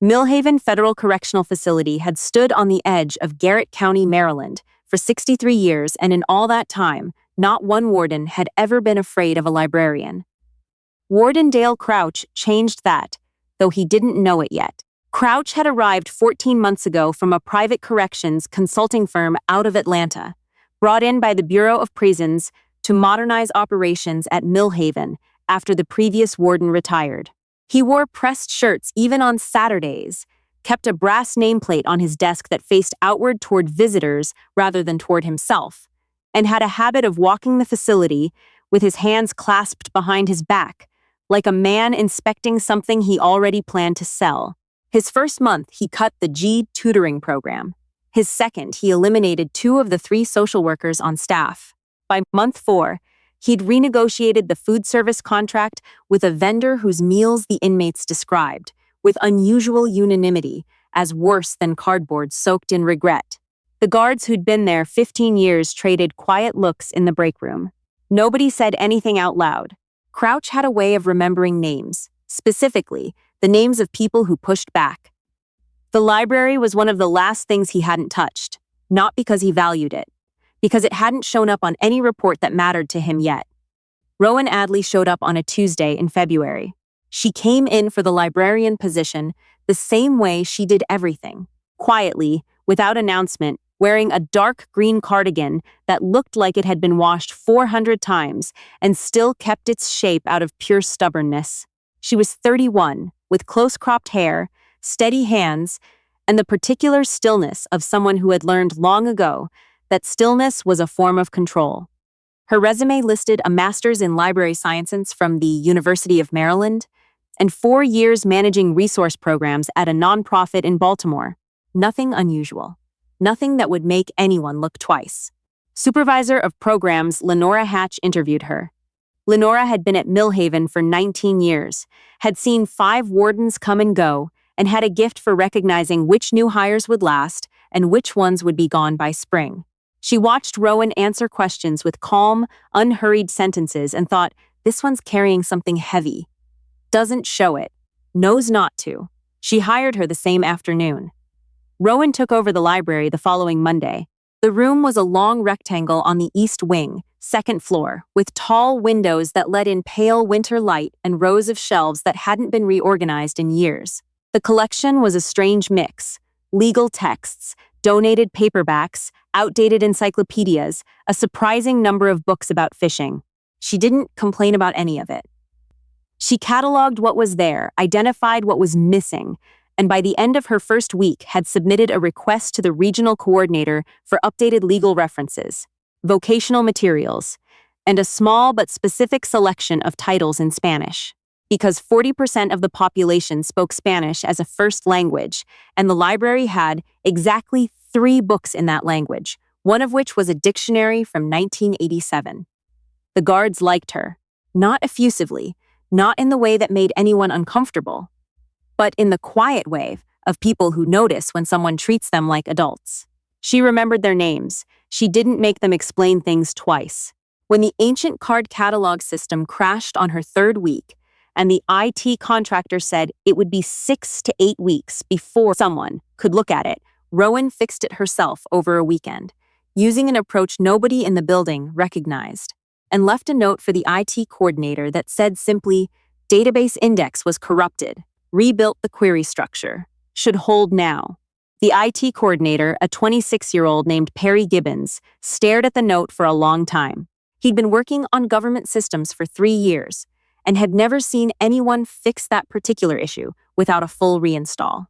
Millhaven Federal Correctional Facility had stood on the edge of Garrett County, Maryland, for 63 years, and in all that time, not one warden had ever been afraid of a librarian. Warden Dale Crouch changed that, though he didn't know it yet. Crouch had arrived 14 months ago from a private corrections consulting firm out of Atlanta, brought in by the Bureau of Prisons to modernize operations at Millhaven after the previous warden retired. He wore pressed shirts even on Saturdays, kept a brass nameplate on his desk that faced outward toward visitors rather than toward himself, and had a habit of walking the facility with his hands clasped behind his back, like a man inspecting something he already planned to sell. His first month, he cut the G tutoring program. His second, he eliminated 2 of the 3 social workers on staff. By month 4, he'd renegotiated the food service contract with a vendor whose meals the inmates described, with unusual unanimity, as worse than cardboard soaked in regret. The guards who'd been there 15 years traded quiet looks in the break room. Nobody said anything out loud. Crouch had a way of remembering names, specifically the names of people who pushed back. The library was one of the last things he hadn't touched, not because he valued it, because it hadn't shown up on any report that mattered to him yet. Rowan Adley showed up on a Tuesday in February. She came in for the librarian position the same way she did everything, quietly, without announcement, wearing a dark green cardigan that looked like it had been washed 400 times and still kept its shape out of pure stubbornness. She was 31, with close-cropped hair, steady hands, and the particular stillness of someone who had learned long ago that stillness was a form of control. Her resume listed a master's in library sciences from the University of Maryland and 4 years managing resource programs at a nonprofit in Baltimore. Nothing unusual. Nothing that would make anyone look twice. Supervisor of programs Lenora Hatch interviewed her. Lenora had been at Millhaven for 19 years, had seen 5 wardens come and go, and had a gift for recognizing which new hires would last and which ones would be gone by spring. She watched Rowan answer questions with calm, unhurried sentences and thought, this one's carrying something heavy. Doesn't show it. Knows not to. She hired her the same afternoon. Rowan took over the library the following Monday. The room was a long rectangle on the east wing, second floor, with tall windows that let in pale winter light and rows of shelves that hadn't been reorganized in years. The collection was a strange mix: legal texts, donated paperbacks, outdated encyclopedias, a surprising number of books about fishing. She didn't complain about any of it. She cataloged what was there, identified what was missing, and by the end of her first week had submitted a request to the regional coordinator for updated legal references, vocational materials, and a small but specific selection of titles in Spanish. Because 40% of the population spoke Spanish as a first language, and the library had exactly 3 books in that language, one of which was a dictionary from 1987. The guards liked her, not effusively, not in the way that made anyone uncomfortable, but in the quiet way of people who notice when someone treats them like adults. She remembered their names. She didn't make them explain things twice. When the ancient card catalog system crashed on her 3rd week, and the IT contractor said it would be 6 to 8 weeks before someone could look at it, Rowan fixed it herself over a weekend, using an approach nobody in the building recognized, and left a note for the IT coordinator that said simply, database index was corrupted, rebuilt the query structure, should hold now. The IT coordinator, a 26-year-old named Perry Gibbons, stared at the note for a long time. He'd been working on government systems for 3 years and had never seen anyone fix that particular issue without a full reinstall.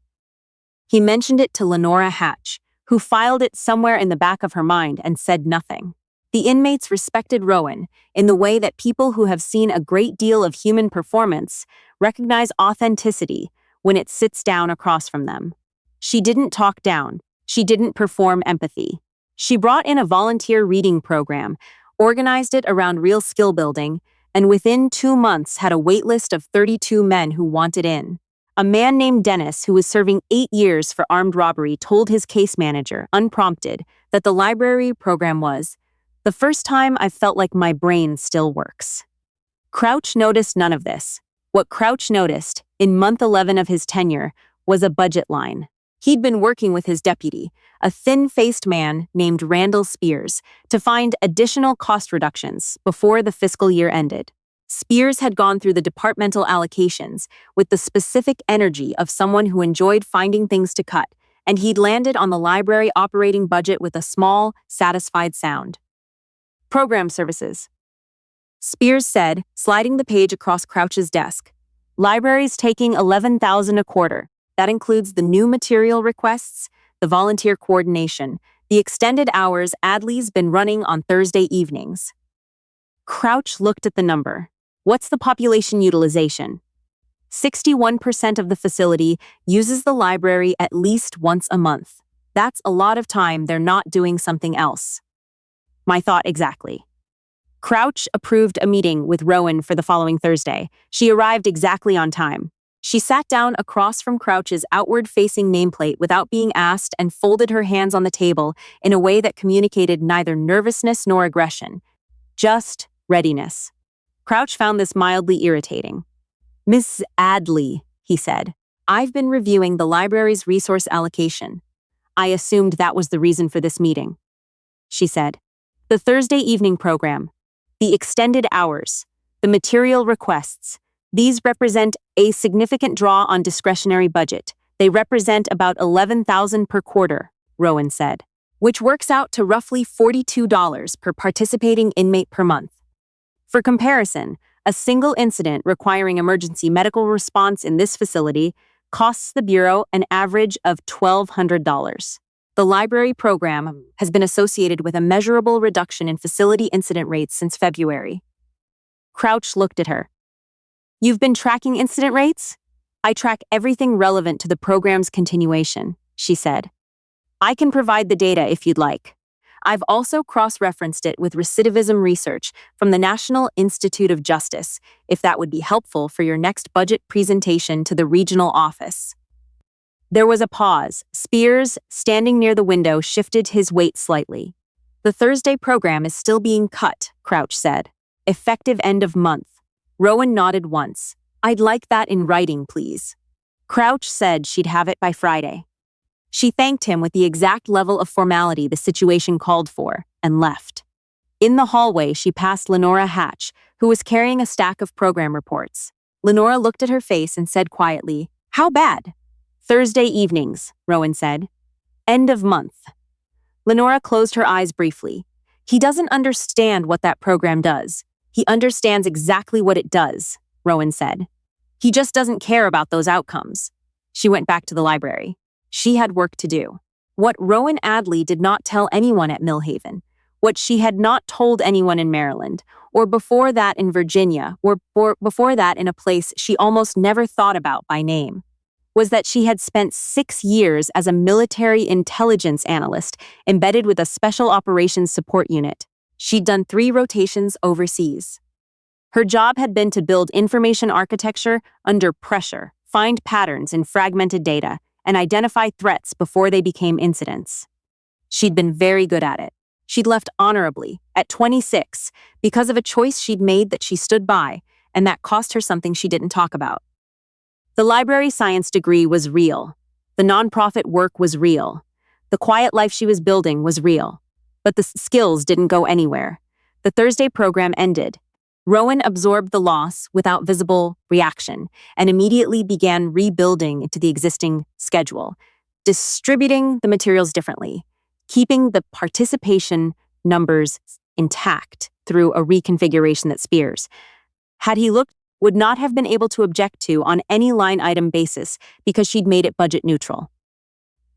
He mentioned it to Lenora Hatch, who filed it somewhere in the back of her mind and said nothing. The inmates respected Rowan in the way that people who have seen a great deal of human performance recognize authenticity when it sits down across from them. She didn't talk down. She didn't perform empathy. She brought in a volunteer reading program, organized it around real skill building, and within 2 months had a wait list of 32 men who wanted in. A man named Dennis, who was serving 8 years for armed robbery, told his case manager, unprompted, that the library program was the first time I've felt like my brain still works. Crouch noticed none of this. What Crouch noticed, in month 11 of his tenure, was a budget line. He'd been working with his deputy, a thin-faced man named Randall Spears, to find additional cost reductions before the fiscal year ended. Spears had gone through the departmental allocations with the specific energy of someone who enjoyed finding things to cut, and he'd landed on the library operating budget with a small, satisfied sound. Program services, Spears said, sliding the page across Crouch's desk. Libraries taking $11,000 a quarter. That includes the new material requests, the volunteer coordination, the extended hours Adley's been running on Thursday evenings. Crouch looked at the number. What's the population utilization? 61% of the facility uses the library at least once a month. That's a lot of time they're not doing something else. My thought exactly. Crouch approved a meeting with Rowan for the following Thursday. She arrived exactly on time. She sat down across from Crouch's outward-facing nameplate without being asked and folded her hands on the table in a way that communicated neither nervousness nor aggression, just readiness. Crouch found this mildly irritating. "Miss Adley," he said, "I've been reviewing the library's resource allocation. I assumed that was the reason for this meeting." She said, "The Thursday evening program, the extended hours, the material requests, these represent a significant draw on discretionary budget. They represent about $11,000 per quarter," Rowan said, "which works out to roughly $42 per participating inmate per month. For comparison, a single incident requiring emergency medical response in this facility costs the Bureau an average of $1,200. The library program has been associated with a measurable reduction in facility incident rates since February." Crouch looked at her. "You've been tracking incident rates?" "I track everything relevant to the program's continuation," she said. "I can provide the data if you'd like. I've also cross-referenced it with recidivism research from the National Institute of Justice, if that would be helpful for your next budget presentation to the regional office." There was a pause. Spears, standing near the window, shifted his weight slightly. "The Thursday program is still being cut," Crouch said. "Effective end of month." Rowan nodded once. "I'd like that in writing, please." Crouch said she'd have it by Friday. She thanked him with the exact level of formality the situation called for, and left. In the hallway, she passed Lenora Hatch, who was carrying a stack of program reports. Lenora looked at her face and said quietly, "How bad?" "Thursday evenings," Rowan said. "End of month." Lenora closed her eyes briefly. "He doesn't understand what that program does. He understands exactly what it does," Rowan said. "He just doesn't care about those outcomes." She went back to the library. She had work to do. What Rowan Adley did not tell anyone at Millhaven, what she had not told anyone in Maryland, or before that in Virginia, or before that in a place she almost never thought about by name, was that she had spent 6 years as a military intelligence analyst embedded with a special operations support unit. She'd done 3 rotations overseas. Her job had been to build information architecture under pressure, find patterns in fragmented data, and identify threats before they became incidents. She'd been very good at it. She'd left honorably, at 26, because of a choice she'd made that she stood by, and that cost her something she didn't talk about. The library science degree was real. The nonprofit work was real. The quiet life she was building was real. But the skills didn't go anywhere. The Thursday program ended. Rowan absorbed the loss without visible reaction and immediately began rebuilding into the existing schedule, distributing the materials differently, keeping the participation numbers intact through a reconfiguration that Spears, had he looked, would not have been able to object to on any line item basis because she'd made it budget neutral.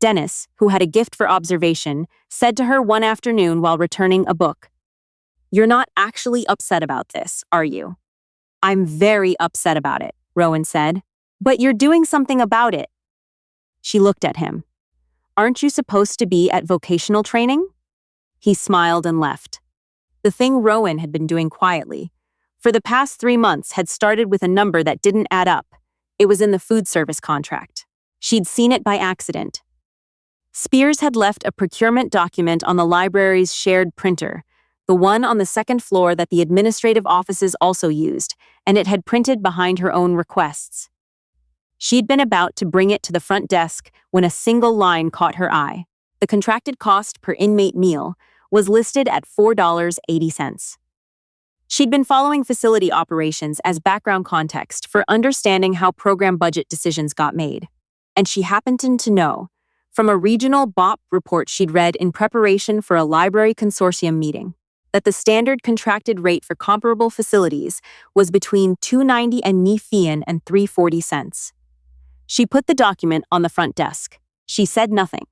Dennis, who had a gift for observation, said to her one afternoon while returning a book, "You're not actually upset about this, are you?" "I'm very upset about it," Rowan said. "But you're doing something about it." She looked at him. "Aren't you supposed to be at vocational training?" He smiled and left. The thing Rowan had been doing quietly, for the past 3 months, had started with a number that didn't add up. It was in the food service contract. She'd seen it by accident. Spears had left a procurement document on the library's shared printer, the one on the second floor that the administrative offices also used, and it had printed behind her own requests. She'd been about to bring it to the front desk when a single line caught her eye. The contracted cost per inmate meal was listed at $4.80. She'd been following facility operations as background context for understanding how program budget decisions got made. And she happened to know, from a regional BOP report she'd read in preparation for a library consortium meeting, that the standard contracted rate for comparable facilities was between $2.90 and $3.40. She put the document on the front desk. She said nothing,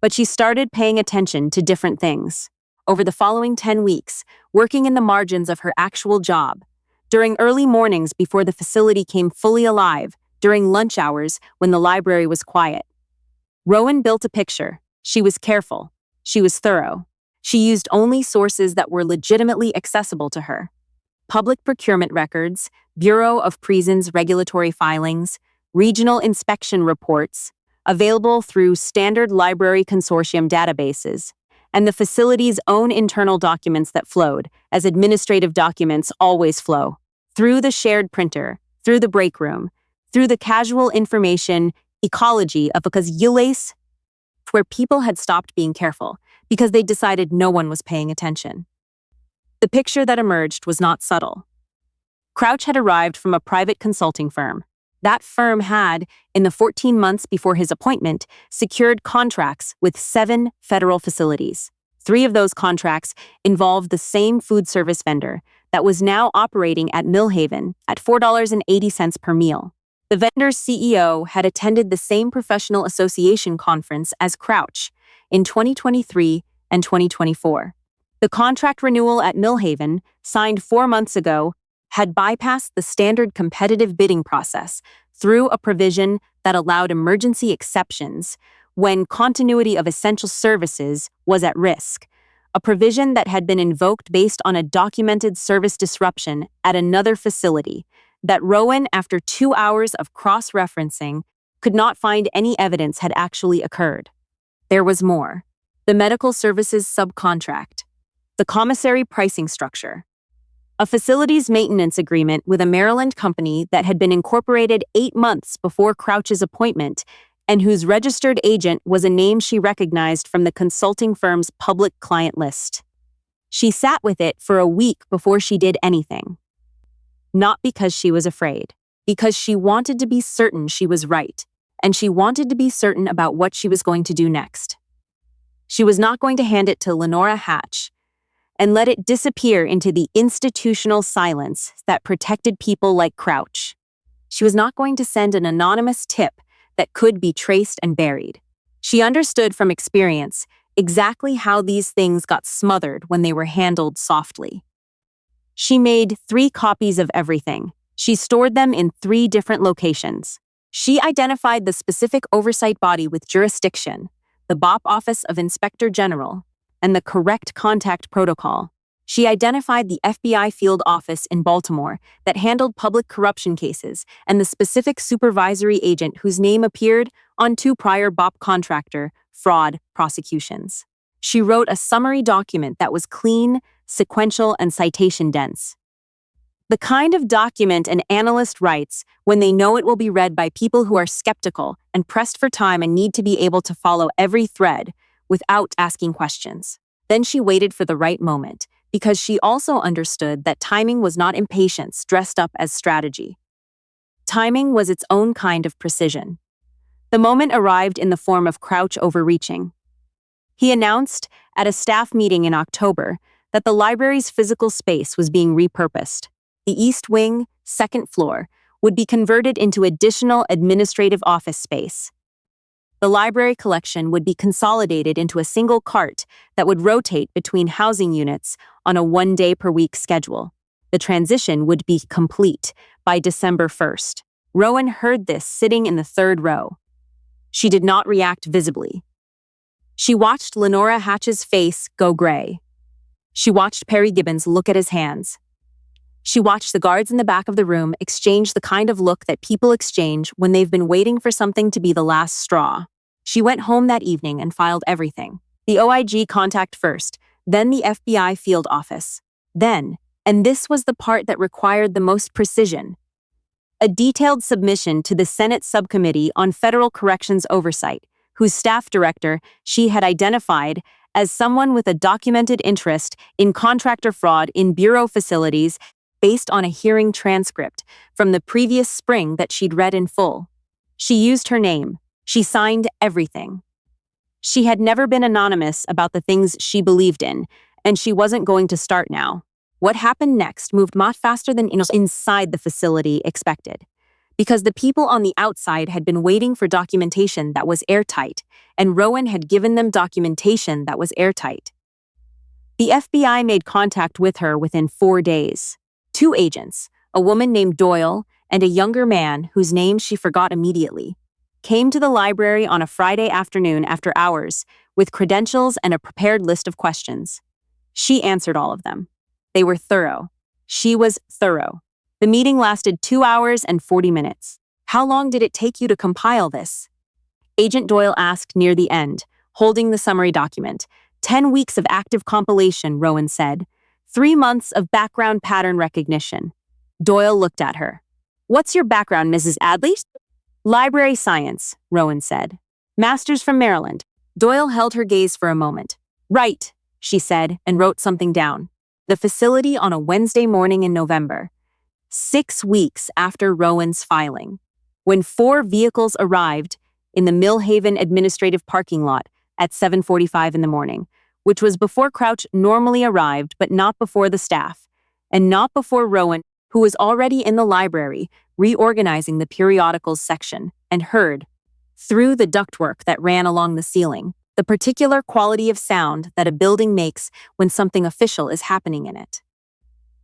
but she started paying attention to different things. Over the following 10 weeks, working in the margins of her actual job, during early mornings before the facility came fully alive, during lunch hours when the library was quiet. Rowan built a picture. She was careful. She was thorough. She used only sources that were legitimately accessible to her. Public procurement records, Bureau of Prisons regulatory filings, regional inspection reports, available through standard library consortium databases, and the facility's own internal documents that flowed, as administrative documents always flow, through the shared printer, through the break room, through the casual information ecology of because Yulace, where people had stopped being careful because they decided no one was paying attention. The picture that emerged was not subtle. Crouch had arrived from a private consulting firm. That firm had, in the 14 months before his appointment, secured contracts with 7 federal facilities. 3 of those contracts involved the same food service vendor that was now operating at Millhaven at $4.80 per meal. The vendor's CEO had attended the same professional association conference as Crouch in 2023 and 2024. The contract renewal at Millhaven, signed 4 months ago, had bypassed the standard competitive bidding process through a provision that allowed emergency exceptions when continuity of essential services was at risk, a provision that had been invoked based on a documented service disruption at another facility that Rowan, after 2 hours of cross-referencing, could not find any evidence had actually occurred. There was more. The medical services subcontract, the commissary pricing structure, a facilities maintenance agreement with a Maryland company that had been incorporated 8 months before Crouch's appointment and whose registered agent was a name she recognized from the consulting firm's public client list. She sat with it for a week before she did anything. Not because she was afraid, because she wanted to be certain she was right, and she wanted to be certain about what she was going to do next. She was not going to hand it to Lenora Hatch and let it disappear into the institutional silence that protected people like Crouch. She was not going to send an anonymous tip that could be traced and buried. She understood from experience exactly how these things got smothered when they were handled softly. She made 3 copies of everything. She stored them in 3 different locations. She identified the specific oversight body with jurisdiction, the BOP Office of Inspector General, and the correct contact protocol. She identified the FBI field office in Baltimore that handled public corruption cases and the specific supervisory agent whose name appeared on 2 prior BOP contractor fraud prosecutions. She wrote a summary document that was clean, sequential, and citation-dense. The kind of document an analyst writes when they know it will be read by people who are skeptical and pressed for time and need to be able to follow every thread without asking questions. Then she waited for the right moment, because she also understood that timing was not impatience dressed up as strategy. Timing was its own kind of precision. The moment arrived in the form of Crouch overreaching. He announced at a staff meeting in October that the library's physical space was being repurposed. The East Wing, 2nd floor, would be converted into additional administrative office space. The library collection would be consolidated into a single cart that would rotate between housing units on a 1-day-per-week schedule. The transition would be complete by December 1st. Rowan heard this sitting in the 3rd row. She did not react visibly. She watched Lenora Hatch's face go gray. She watched Perry Gibbons look at his hands. She watched the guards in the back of the room exchange the kind of look that people exchange when they've been waiting for something to be the last straw. She went home that evening and filed everything. The OIG contact first, then the FBI field office. Then, and this was the part that required the most precision, a detailed submission to the Senate Subcommittee on Federal Corrections Oversight, whose staff director she had identified as someone with a documented interest in contractor fraud in bureau facilities based on a hearing transcript from the previous spring that she'd read in full. She used her name. She signed everything. She had never been anonymous about the things she believed in, and she wasn't going to start now. What happened next moved much faster than inside the facility expected, because the people on the outside had been waiting for documentation that was airtight, and Rowan had given them documentation that was airtight. The FBI made contact with her within 4 days. 2 agents, a woman named Doyle and a younger man whose name she forgot immediately, came to the library on a Friday afternoon after hours with credentials and a prepared list of questions. She answered all of them. They were thorough. She was thorough. The meeting lasted 2 hours and 40 minutes. How long did it take you to compile this? Agent Doyle asked near the end, holding the summary document. 10 weeks of active compilation, Rowan said. 3 months of background pattern recognition. Doyle looked at her. What's your background, Mrs. Adley? Library science, Rowan said. Master's from Maryland. Doyle held her gaze for a moment. Right, she said, and wrote something down. The facility on a Wednesday morning in November, 6 weeks after Rowan's filing, when 4 vehicles arrived in the Millhaven administrative parking lot at 7:45 in the morning, which was before Crouch normally arrived, but not before the staff, and not before Rowan, who was already in the library reorganizing the periodicals section, and heard, through the ductwork that ran along the ceiling, the particular quality of sound that a building makes when something official is happening in it.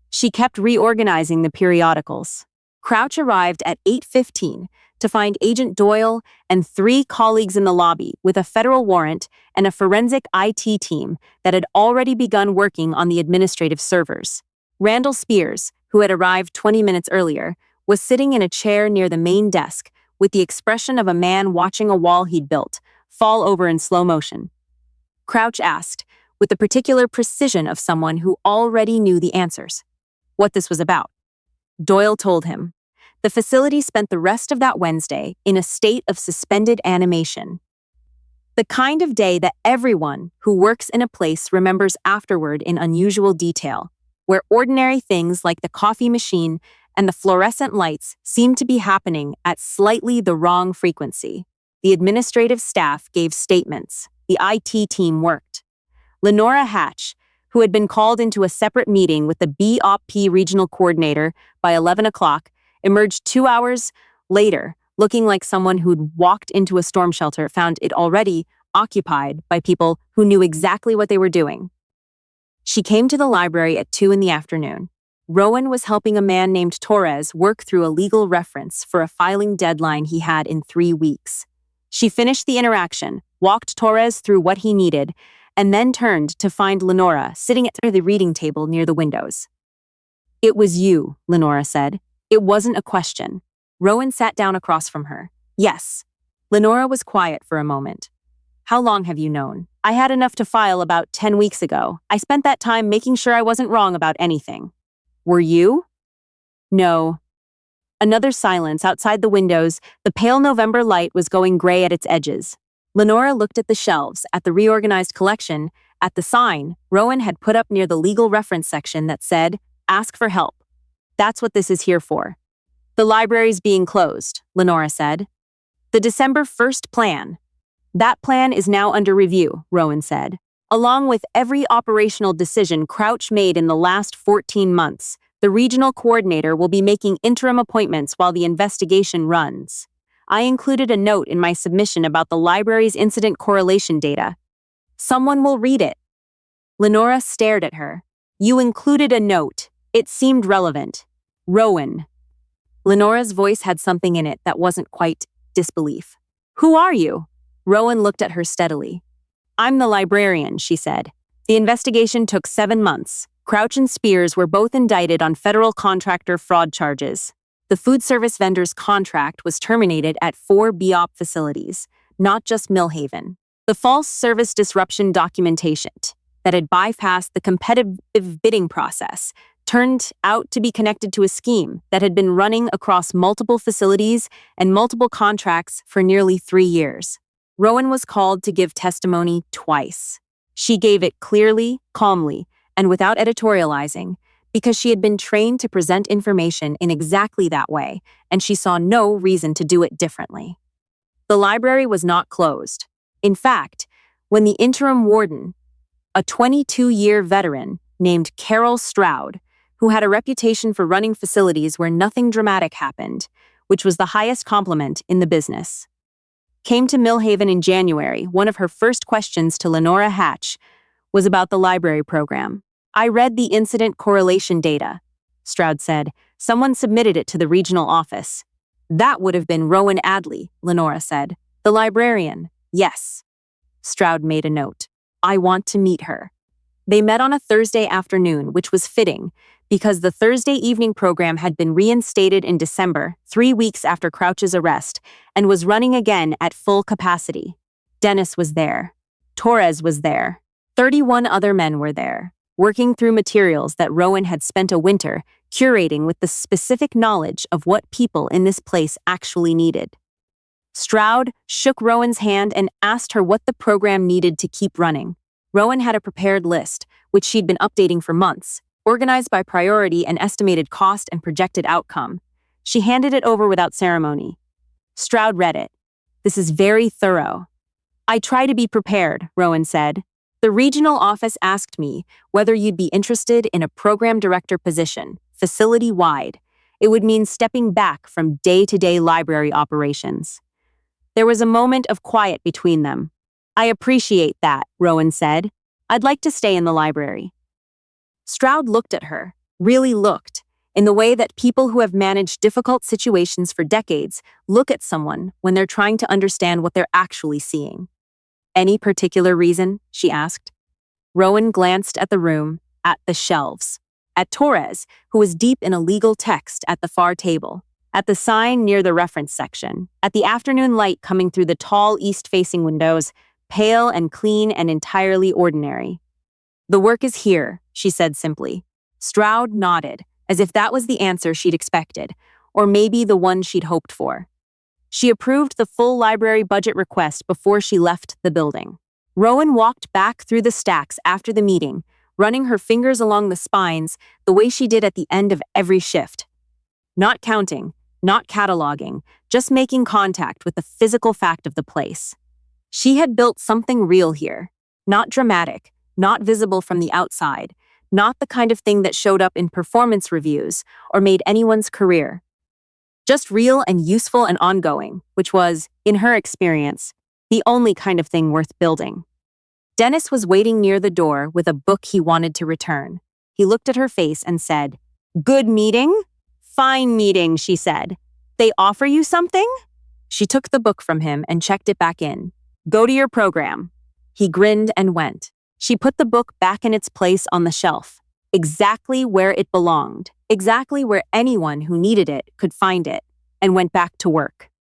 She kept reorganizing the periodicals. Crouch arrived at 8:15 to find Agent Doyle and 3 colleagues in the lobby with a federal warrant and a forensic IT team that had already begun working on the administrative servers. Randall Spears, who had arrived 20 minutes earlier, was sitting in a chair near the main desk with the expression of a man watching a wall he'd built fall over in slow motion. Crouch asked, with the particular precision of someone who already knew the answers, what this was about. Doyle told him. The facility spent the rest of that Wednesday in a state of suspended animation. The kind of day that everyone who works in a place remembers afterward in unusual detail, where ordinary things like the coffee machine and the fluorescent lights seem to be happening at slightly the wrong frequency. The administrative staff gave statements. The IT team worked. Lenora Hatch, who had been called into a separate meeting with the BOP regional coordinator by 11 o'clock, emerged 2 hours later, looking like someone who'd walked into a storm shelter, found it already occupied by people who knew exactly what they were doing. She came to the library at 2 in the afternoon. Rowan was helping a man named Torres work through a legal reference for a filing deadline he had in 3 weeks. She finished the interaction, walked Torres through what he needed, and then turned to find Lenora sitting at the reading table near the windows. It was you, Lenora said. It wasn't a question. Rowan sat down across from her. Yes. Lenora was quiet for a moment. How long have you known? I had enough to file about 10 weeks ago. I spent that time making sure I wasn't wrong about anything. Were you? No. Another silence outside the windows. The pale November light was going gray at its edges. Lenora looked at the shelves, at the reorganized collection, at the sign Rowan had put up near the legal reference section that said, "Ask for help." That's what this is here for. The library's being closed, Lenora said. The December 1st plan. That plan is now under review, Rowan said. Along with every operational decision Crouch made in the last 14 months, the regional coordinator will be making interim appointments while the investigation runs. I included a note in my submission about the library's incident correlation data. Someone will read it. Lenora stared at her. You included a note. It seemed relevant. Rowan. Lenora's voice had something in it that wasn't quite disbelief. Who are you? Rowan looked at her steadily. I'm the librarian, she said. The investigation took 7 months. Crouch and Spears were both indicted on federal contractor fraud charges. The food service vendor's contract was terminated at 4 BOP facilities, not just Millhaven. The false service disruption documentation that had bypassed the competitive bidding process turned out to be connected to a scheme that had been running across multiple facilities and multiple contracts for nearly 3 years. Rowan was called to give testimony twice. She gave it clearly, calmly, and without editorializing, because she had been trained to present information in exactly that way, and she saw no reason to do it differently. The library was not closed. In fact, when the interim warden, a 22-year veteran named Carol Stroud, who had a reputation for running facilities where nothing dramatic happened, which was the highest compliment in the business, came to Millhaven in January, one of her first questions to Lenora Hatch was about the library program. "I read the incident correlation data," Stroud said. "Someone submitted it to the regional office." "That would have been Rowan Adley," Lenora said. "The librarian." "Yes." Stroud made a note. "I want to meet her." They met on a Thursday afternoon, which was fitting, because the Thursday evening program had been reinstated in December, 3 weeks after Crouch's arrest, and was running again at full capacity. Dennis was there. Torres was there. 31 other men were there, working through materials that Rowan had spent a winter curating with the specific knowledge of what people in this place actually needed. Stroud shook Rowan's hand and asked her what the program needed to keep running. Rowan had a prepared list, which she'd been updating for months, organized by priority and estimated cost and projected outcome. She handed it over without ceremony. Stroud read it. "This is very thorough." "I try to be prepared," Rowan said. "The regional office asked me whether you'd be interested in a program director position, facility-wide. It would mean stepping back from day-to-day library operations." There was a moment of quiet between them. "I appreciate that," Rowan said. "I'd like to stay in the library." Stroud looked at her, really looked, in the way that people who have managed difficult situations for decades look at someone when they're trying to understand what they're actually seeing. "Any particular reason?" she asked. Rowan glanced at the room, at the shelves, at Torres, who was deep in a legal text at the far table, at the sign near the reference section, at the afternoon light coming through the tall east-facing windows, pale and clean and entirely ordinary. "The work is here," she said simply. Stroud nodded, as if that was the answer she'd expected, or maybe the one she'd hoped for. She approved the full library budget request before she left the building. Rowan walked back through the stacks after the meeting, running her fingers along the spines the way she did at the end of every shift. Not counting, not cataloging, just making contact with the physical fact of the place. She had built something real here, not dramatic, not visible from the outside, not the kind of thing that showed up in performance reviews or made anyone's career. Just real and useful and ongoing, which was, in her experience, the only kind of thing worth building. Dennis was waiting near the door with a book he wanted to return. He looked at her face and said, "Good meeting?" "Fine meeting," she said. "They offer you something?" She took the book from him and checked it back in. "Go to your program." He grinned and went. She put the book back in its place on the shelf, exactly where it belonged, exactly where anyone who needed it could find it, and went back to work.